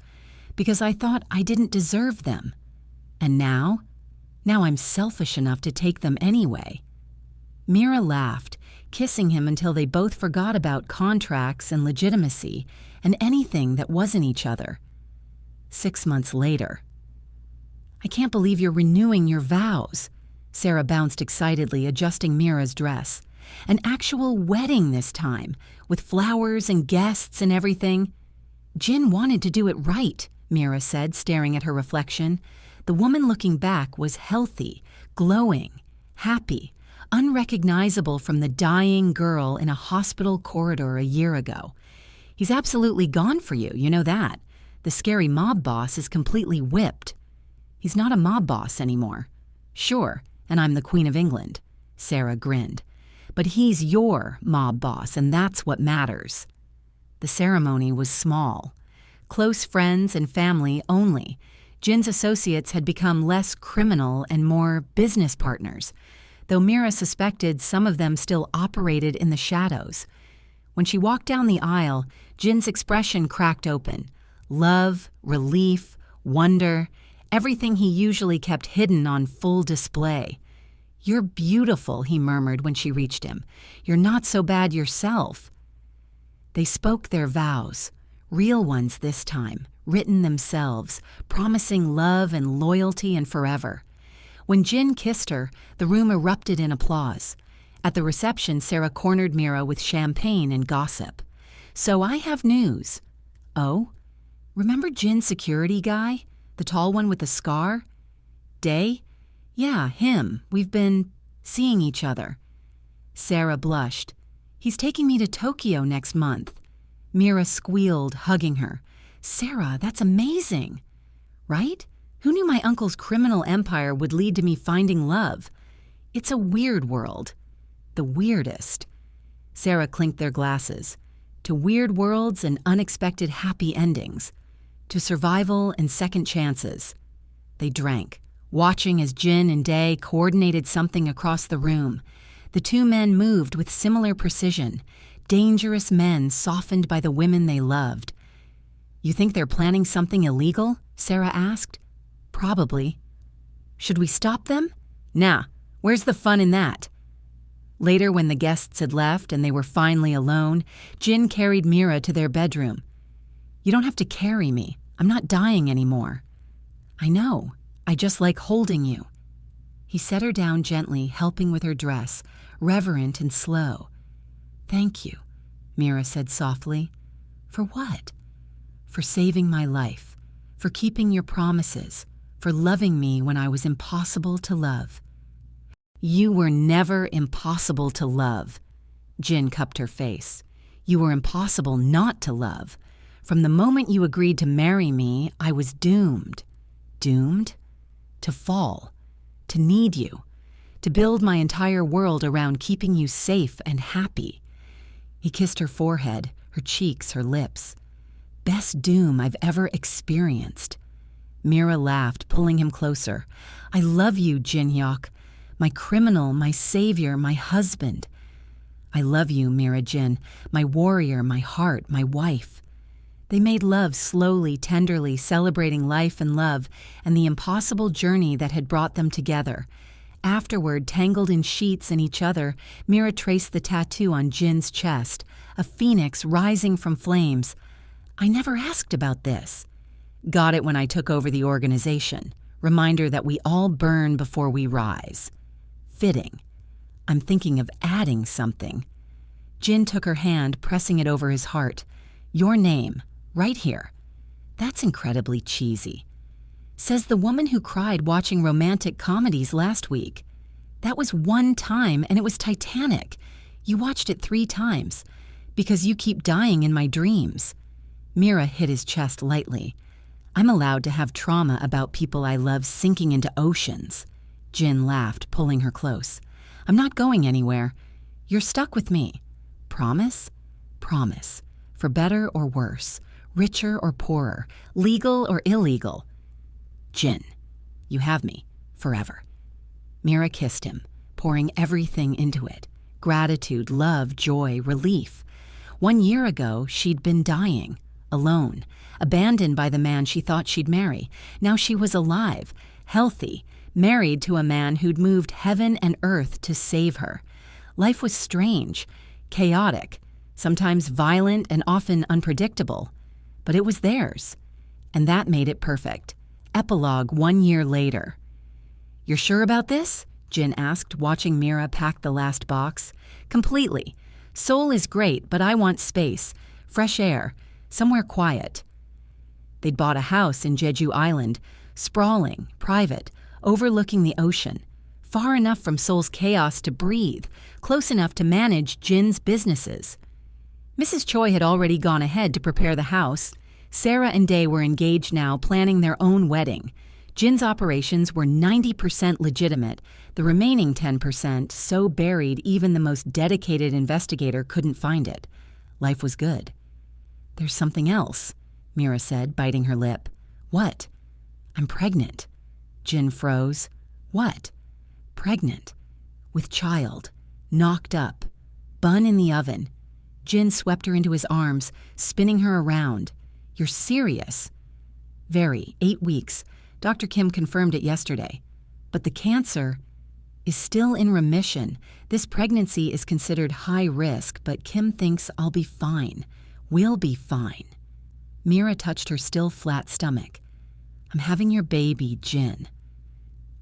Because I thought I didn't deserve them. And now I'm selfish enough to take them anyway. Mira laughed, kissing him until they both forgot about contracts and legitimacy and anything that wasn't each other. 6 months later. I can't believe you're renewing your vows. Sarah bounced excitedly, adjusting Mira's dress. An actual wedding this time, with flowers and guests and everything. Jin wanted to do it right, Mira said, staring at her reflection. The woman looking back was healthy, glowing, happy, unrecognizable from the dying girl in a hospital corridor a year ago. He's absolutely gone for you, you know that. The scary mob boss is completely whipped. He's not a mob boss anymore. Sure, and I'm the Queen of England. Sarah grinned. But he's your mob boss, and that's what matters. The ceremony was small. Close friends and family only. Jin's associates had become less criminal and more business partners, though Mira suspected some of them still operated in the shadows. When she walked down the aisle, Jin's expression cracked open. Love, relief, wonder, everything he usually kept hidden on full display. You're beautiful, he murmured when she reached him. You're not so bad yourself. They spoke their vows, real ones this time, written themselves, promising love and loyalty and forever. When Jin kissed her, the room erupted in applause. At the reception, Sarah cornered Mira with champagne and gossip. So I have news. Oh? Remember Jin's security guy? The tall one with the scar? Day? Yeah, him. We've been seeing each other. Sarah blushed. He's taking me to Tokyo next month. Mira squealed, hugging her. Sarah, that's amazing. Right? Who knew my uncle's criminal empire would lead to me finding love? It's a weird world. The weirdest. Sarah clinked their glasses. To weird worlds and unexpected happy endings. To survival and second chances. They drank, watching as Jin and Day coordinated something across the room. The two men moved with similar precision. Dangerous men softened by the women they loved. You think they're planning something illegal? Sarah asked. Probably. Should we stop them? Nah, where's the fun in that? Later, when the guests had left and they were finally alone, Jin carried Mira to their bedroom. You don't have to carry me. I'm not dying anymore. I know. I just like holding you. He set her down gently, helping with her dress, reverent and slow. Thank you, Mira said softly. For what? For saving my life, for keeping your promises, for loving me when I was impossible to love. You were never impossible to love. Jin cupped her face. You were impossible not to love. From the moment you agreed to marry me, I was doomed. Doomed? To fall. To need you. To build my entire world around keeping you safe and happy. He kissed her forehead, her cheeks, her lips. Best doom I've ever experienced. Mira laughed, pulling him closer. I love you, Jin-hyuk. My criminal, my savior, my husband. I love you, Mira Jin, my warrior, my heart, my wife. They made love slowly, tenderly, celebrating life and love and the impossible journey that had brought them together. Afterward, tangled in sheets and each other, Mira traced the tattoo on Jin's chest, a phoenix rising from flames. I never asked about this. Got it when I took over the organization. Reminder that we all burn before we rise. Fitting. I'm thinking of adding something. Jin took her hand, pressing it over his heart. Your name, right here. That's incredibly cheesy. Says the woman who cried watching romantic comedies last week. That was one time, and it was Titanic. You watched it 3 times. Because you keep dying in my dreams. Mira hit his chest lightly. I'm allowed to have trauma about people I love sinking into oceans. Jin laughed, pulling her close. I'm not going anywhere. You're stuck with me. Promise? Promise. For better or worse, richer or poorer, legal or illegal. Jin, you have me, forever. Mira kissed him, pouring everything into it. Gratitude, love, joy, relief. 1 year ago, she'd been dying, alone, abandoned by the man she thought she'd marry. Now she was alive, healthy, married to a man who'd moved heaven and earth to save her. Life was strange, chaotic, sometimes violent and often unpredictable. But it was theirs, and that made it perfect. Epilogue 1 year later. You're sure about this? Jin asked, watching Mira pack the last box. Completely. Seoul is great, but I want space, fresh air, somewhere quiet. They'd bought a house in Jeju Island, sprawling, private, overlooking the ocean, far enough from Seoul's chaos to breathe, close enough to manage Jin's businesses. Mrs. Choi had already gone ahead to prepare the house. Sarah and Day were engaged now, planning their own wedding. Jin's operations were 90% legitimate, the remaining 10% so buried even the most dedicated investigator couldn't find it. Life was good. There's something else, Mira said, biting her lip. What? I'm pregnant. Jin froze. What? Pregnant. With child. Knocked up. Bun in the oven. Jin swept her into his arms, spinning her around. You're serious? Very. 8 weeks. Dr. Kim confirmed it yesterday. But the cancer is still in remission. This pregnancy is considered high risk, but Kim thinks I'll be fine. We'll be fine. Mira touched her still flat stomach. I'm having your baby, Jin.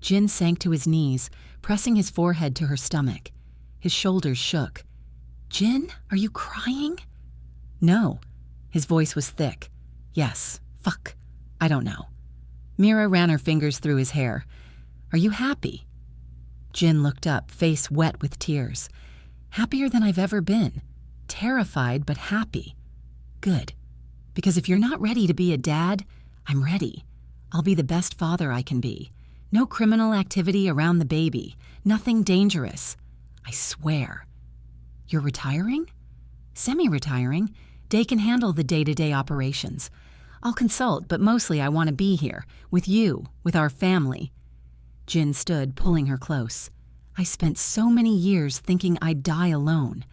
Jin sank to his knees, pressing his forehead to her stomach. His shoulders shook. Jin, are you crying? No. His voice was thick. Yes. Fuck. I don't know. Mira ran her fingers through his hair. Are you happy? Jin looked up, face wet with tears. Happier than I've ever been. Terrified, but happy. Good. Because if you're not ready to be a dad, I'm ready. I'll be the best father I can be. No criminal activity around the baby. Nothing dangerous. I swear. You're retiring? Semi-retiring. Day can handle the day-to-day operations. I'll consult, but mostly I want to be here, with you, with our family. Jin stood, pulling her close. I spent so many years thinking I'd die alone,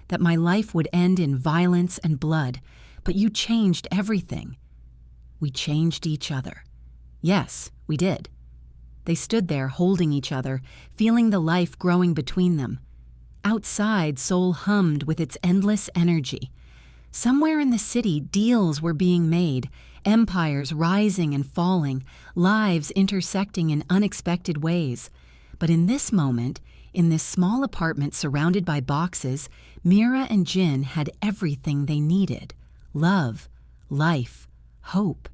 that my life would end in violence and blood, but you changed everything. We changed each other. Yes, we did. They stood there holding each other, feeling the life growing between them. Outside, Seoul hummed with its endless energy. Somewhere in the city, deals were being made, empires rising and falling, lives intersecting in unexpected ways. But in this moment, in this small apartment surrounded by boxes, Mira and Jin had everything they needed: love, life, hope,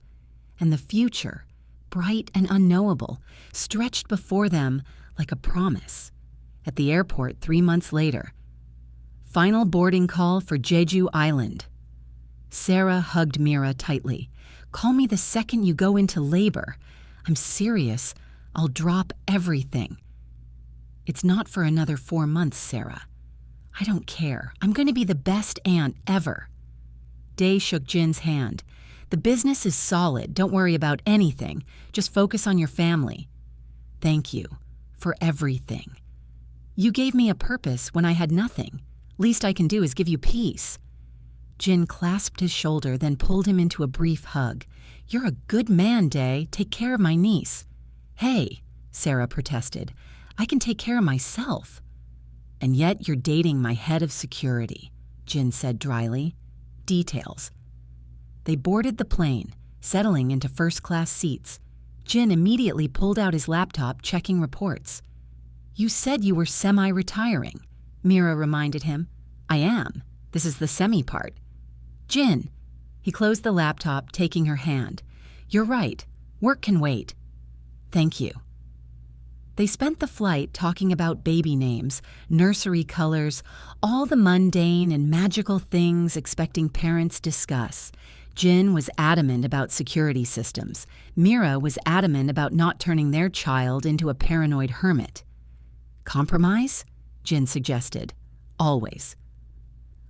and the future, bright and unknowable, stretched before them like a promise. At the airport 3 months later. Final boarding call for Jeju Island. Sarah hugged Mira tightly. Call me the second you go into labor. I'm serious. I'll drop everything. It's not for another 4 months, Sarah. I don't care. I'm going to be the best aunt ever. Day shook Jin's hand. The business is solid. Don't worry about anything. Just focus on your family. Thank you for everything. You gave me a purpose when I had nothing. Least I can do is give you peace. Jin clasped his shoulder, then pulled him into a brief hug. You're a good man, Day. Take care of my niece. Hey, Sarah protested. I can take care of myself. And yet you're dating my head of security, Jin said dryly. Details. They boarded the plane, settling into first-class seats. Jin immediately pulled out his laptop, checking reports. You said you were semi-retiring, Mira reminded him. I am. This is the semi part. Jin. He closed the laptop, taking her hand. You're right. Work can wait. Thank you. They spent the flight talking about baby names, nursery colors, all the mundane and magical things expecting parents discuss. Jin was adamant about security systems. Mira was adamant about not turning their child into a paranoid hermit. Compromise? Jin suggested. Always.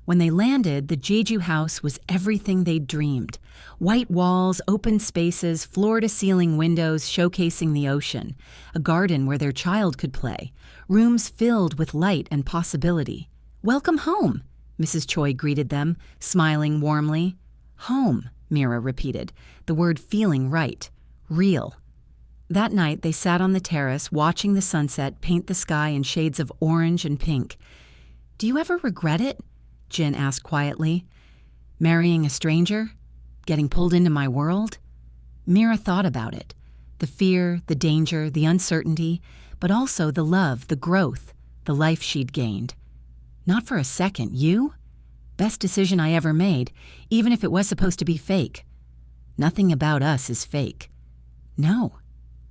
When they landed, the Jeju house was everything they'd dreamed. White walls, open spaces, floor-to-ceiling windows showcasing the ocean, a garden where their child could play, rooms filled with light and possibility. Welcome home, Mrs. Choi greeted them, smiling warmly. Home, Mira repeated, the word feeling right, real. That night, they sat on the terrace, watching the sunset paint the sky in shades of orange and pink. Do you ever regret it? Jin asked quietly. Marrying a stranger? Getting pulled into my world? Mira thought about it. The fear, the danger, the uncertainty, but also the love, the growth, the life she'd gained. Not for a second, you? Best decision I ever made, even if it was supposed to be fake. Nothing about us is fake. No,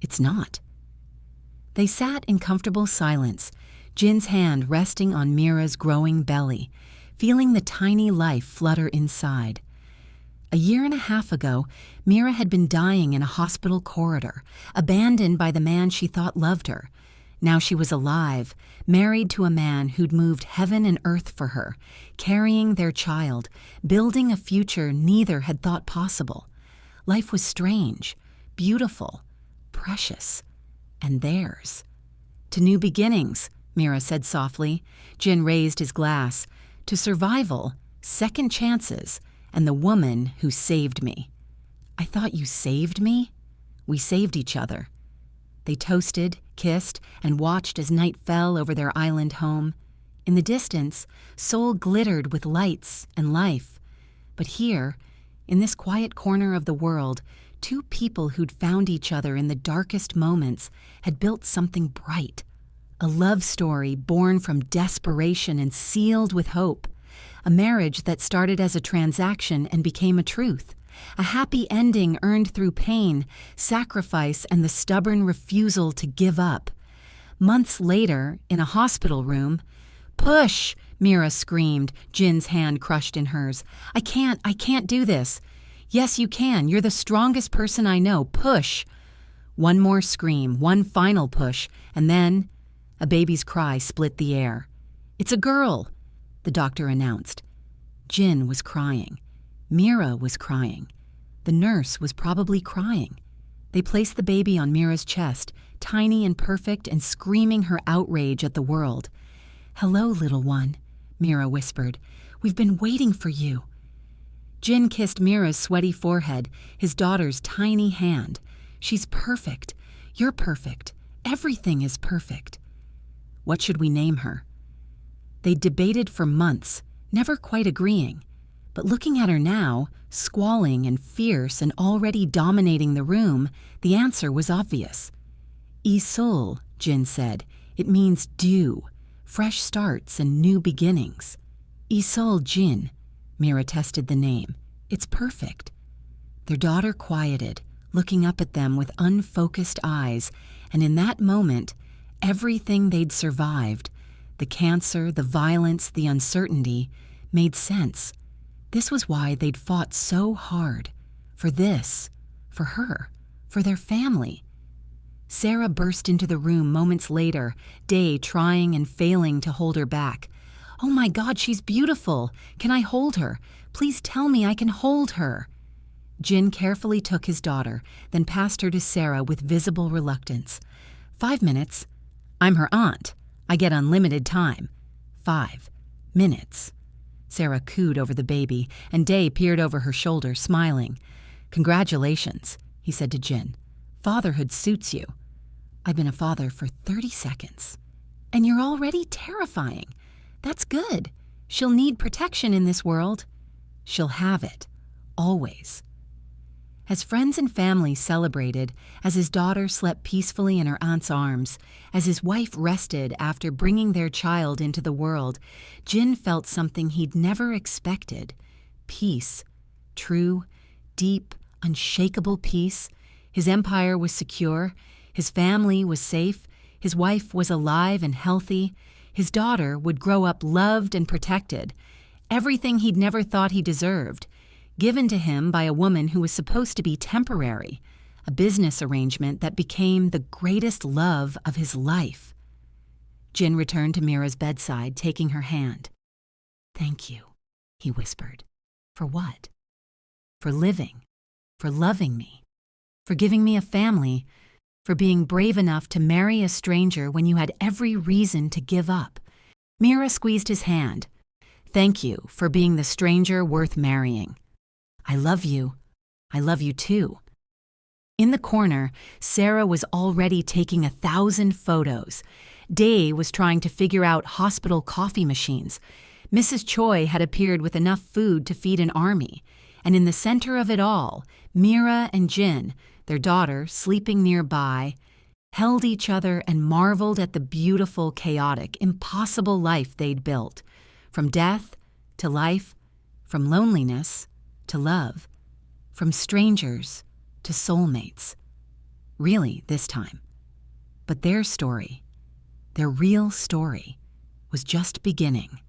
it's not. They sat in comfortable silence, Jin's hand resting on Mira's growing belly, feeling the tiny life flutter inside. A year and a half ago, Mira had been dying in a hospital corridor, abandoned by the man she thought loved her. Now she was alive, married to a man who'd moved heaven and earth for her, carrying their child, building a future neither had thought possible. Life was strange, beautiful, precious, and theirs. To new beginnings, Mira said softly. Jin raised his glass. To survival, second chances, and the woman who saved me. I thought you saved me? We saved each other. They toasted, kissed, and watched as night fell over their island home. In the distance, Seoul glittered with lights and life. But here, in this quiet corner of the world, two people who'd found each other in the darkest moments had built something bright. A love story born from desperation and sealed with hope. A marriage that started as a transaction and became a truth. A happy ending earned through pain, sacrifice, and the stubborn refusal to give up. Months later, in a hospital room, "Push!" Mira screamed, Jin's hand crushed in hers. I can't do this." Yes, you can. You're the strongest person I know. Push. One more scream, one final push, and then a baby's cry split the air. It's a girl, the doctor announced. Jin was crying. Mira was crying. The nurse was probably crying. They placed the baby on Mira's chest, tiny and perfect and screaming her outrage at the world. "Hello, little one," Mira whispered. "We've been waiting for you." Jin kissed Mira's sweaty forehead, his daughter's tiny hand. "She's perfect. You're perfect. Everything is perfect." What should we name her? They debated for months, never quite agreeing. But looking at her now, squalling and fierce and already dominating the room, the answer was obvious. Isul, Jin said. It means dew, fresh starts and new beginnings. Isul Jin, Mira tested the name. It's perfect. Their daughter quieted, looking up at them with unfocused eyes, and in that moment, everything they'd survived, the cancer, the violence, the uncertainty, made sense. This was why they'd fought so hard. For this, for her, for their family. Sarah burst into the room moments later, Day trying and failing to hold her back. "Oh my God, she's beautiful. Can I hold her? Please tell me I can hold her." Jin carefully took his daughter, then passed her to Sarah with visible reluctance. 5 minutes. I'm her aunt. I get unlimited time. 5 minutes. Sarah cooed over the baby, and Day peered over her shoulder, smiling. "Congratulations," he said to Jin. "Fatherhood suits you." "I've been a father for 30 seconds. And you're already terrifying. That's good. She'll need protection in this world." "She'll have it. Always." As friends and family celebrated, as his daughter slept peacefully in her aunt's arms, as his wife rested after bringing their child into the world, Jin felt something he'd never expected. Peace. True, deep, unshakable peace. His empire was secure. His family was safe. His wife was alive and healthy. His daughter would grow up loved and protected. Everything he'd never thought he deserved. Given to him by a woman who was supposed to be temporary, a business arrangement that became the greatest love of his life. Jin returned to Mira's bedside, taking her hand. "Thank you," he whispered. "For what?" "For living, for loving me, for giving me a family, for being brave enough to marry a stranger when you had every reason to give up." Mira squeezed his hand. "Thank you for being the stranger worth marrying." "I love you. I love you too." In the corner, Sarah was already taking 1,000 photos. Day was trying to figure out hospital coffee machines. Mrs. Choi had appeared with enough food to feed an army. And in the center of it all, Mira and Jin, their daughter, sleeping nearby, held each other and marveled at the beautiful, chaotic, impossible life they'd built. From death to life, from loneliness to love, from strangers to soulmates. Really, this time. But their story, their real story, was just beginning.